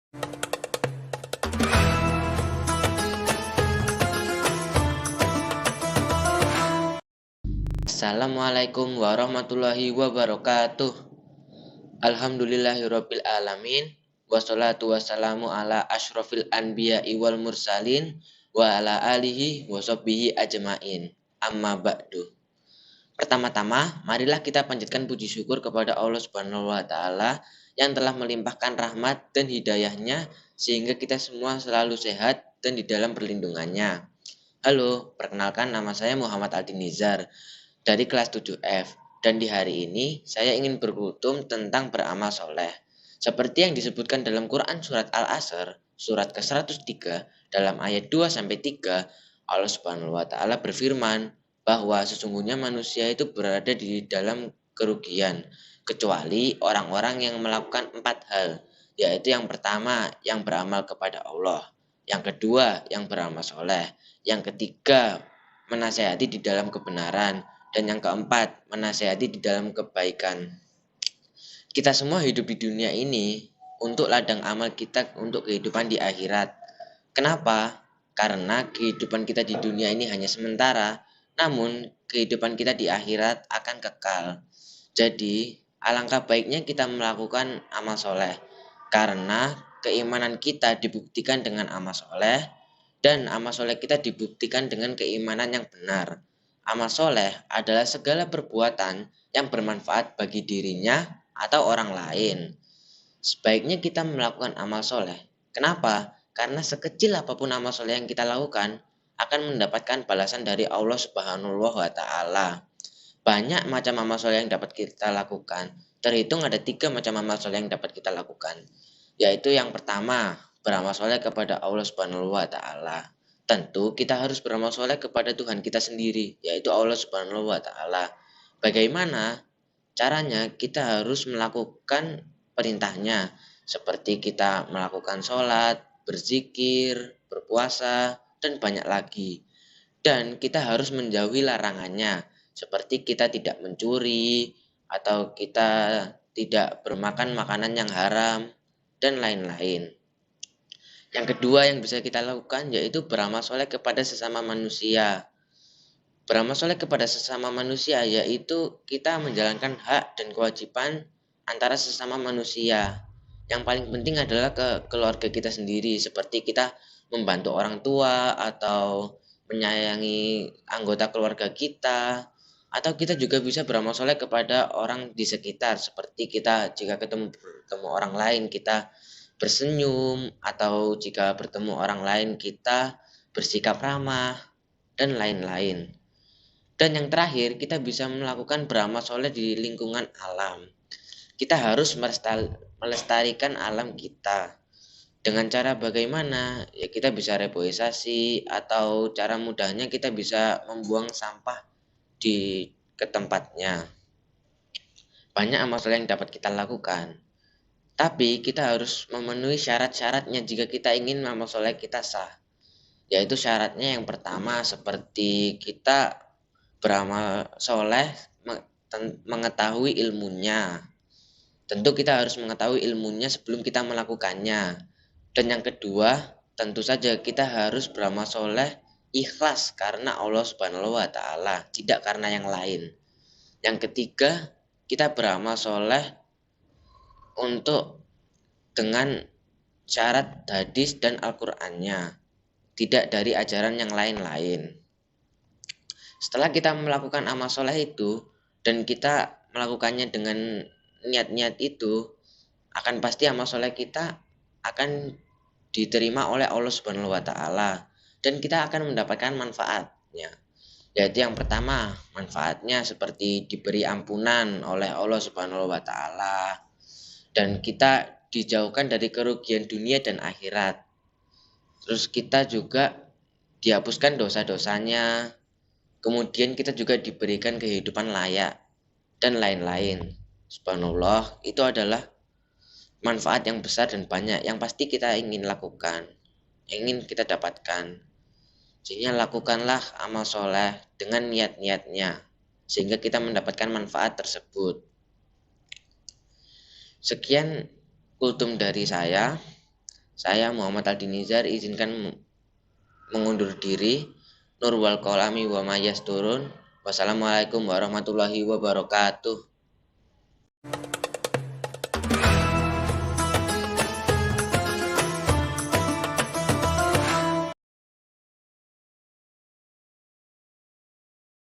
Assalamualaikum warahmatullahi wabarakatuh. Alhamdulillahirabbil alamin. Wassalatu wassalamu ala asyrofil anbiya'i wal mursalin wa ala alihi wa sahbihi ajmain. Amma ba'du. Pertama-tama, marilah kita panjatkan puji syukur kepada Allah Subhanahu wa taala yang telah melimpahkan rahmat dan hidayahnya sehingga kita semua selalu sehat dan di dalam perlindungannya. Halo, perkenalkan nama saya Muhammad Aldi Nizar dari kelas 7F, dan di hari ini saya ingin berkultum tentang beramal soleh. Seperti yang disebutkan dalam Quran surat Al-Asr, surat ke-103 dalam ayat 2-3, Allah Subhanahu wa taala berfirman bahwa sesungguhnya manusia itu berada di dalam kerugian kecuali orang-orang yang melakukan 4 hal, yaitu yang pertama yang beramal kepada Allah, yang kedua yang beramal soleh, yang ketiga menasehati di dalam kebenaran, dan yang keempat menasehati di dalam kebaikan. Kita semua hidup di dunia ini untuk ladang amal kita untuk kehidupan di akhirat. Kenapa? Karena kehidupan kita di dunia ini hanya sementara, namun kehidupan kita di akhirat akan kekal. Jadi alangkah baiknya kita melakukan amal soleh, karena keimanan kita dibuktikan dengan amal soleh, dan amal soleh kita dibuktikan dengan keimanan yang benar. Amal soleh adalah segala perbuatan yang bermanfaat bagi dirinya atau orang lain. Sebaiknya kita melakukan amal soleh. Kenapa? Karena sekecil apapun amal soleh yang kita lakukan akan mendapatkan balasan dari Allah Subhanahu wa taala. Banyak macam amal soleh yang dapat kita lakukan. Terhitung ada 3 macam amal soleh yang dapat kita lakukan. Yaitu yang pertama, beramal soleh kepada Allah Subhanahu wa taala. Tentu kita harus beramal soleh kepada Tuhan kita sendiri, yaitu Allah Subhanahu wa taala. Bagaimana caranya? Kita harus melakukan perintahnya, seperti kita melakukan sholat, berzikir, berpuasa, dan banyak lagi. Dan kita harus menjauhi larangannya, seperti kita tidak mencuri, atau kita tidak bermakan makanan yang haram, dan lain-lain. Yang kedua yang bisa kita lakukan yaitu beramal soleh kepada sesama manusia. Beramal soleh kepada sesama manusia yaitu kita menjalankan hak dan kewajiban antara sesama manusia. Yang paling penting adalah ke keluarga kita sendiri, seperti kita membantu orang tua atau menyayangi anggota keluarga kita, atau kita juga bisa beramal soleh kepada orang di sekitar, seperti kita jika ketemu orang lain kita bersenyum, atau jika bertemu orang lain kita bersikap ramah, dan lain-lain. Dan yang terakhir, kita bisa melakukan beramal soleh di lingkungan alam. Kita harus melestarikan alam kita. Dengan cara bagaimana? Ya kita bisa reboisasi, atau cara mudahnya kita bisa membuang sampah ke tempatnya. Banyak amal soleh yang dapat kita lakukan. Tapi kita harus memenuhi syarat-syaratnya jika kita ingin amal soleh kita sah. Yaitu syaratnya yang pertama seperti kita beramal soleh mengetahui ilmunya. Tentu kita harus mengetahui ilmunya sebelum kita melakukannya. Dan yang kedua, tentu saja kita harus beramal soleh ikhlas karena Allah Subhanahu wa taala, tidak karena yang lain. Yang ketiga, kita beramal soleh untuk dengan syarat hadis dan Al-Qur'annya, tidak dari ajaran yang lain-lain. Setelah kita melakukan amal soleh itu dan kita melakukannya dengan niat-niat itu, akan pasti amal soleh kita akan diterima oleh Allah Subhanahu wa taala dan kita akan mendapatkan manfaatnya. Yaitu yang pertama, manfaatnya seperti diberi ampunan oleh Allah Subhanahu wa taala, dan kita dijauhkan dari kerugian dunia dan akhirat. Terus kita juga dihapuskan dosa-dosanya. Kemudian kita juga diberikan kehidupan layak dan lain-lain. Subhanallah, itu adalah manfaat yang besar dan banyak yang pasti kita ingin lakukan, ingin kita dapatkan. Sehingga lakukanlah amal soleh dengan niat-niatnya, sehingga kita mendapatkan manfaat tersebut. Sekian kultum dari saya. Saya Muhammad Aldi Nizar izinkan mengundur diri. Nur wal kolami wa mayas turun. Wassalamualaikum warahmatullahi wabarakatuh.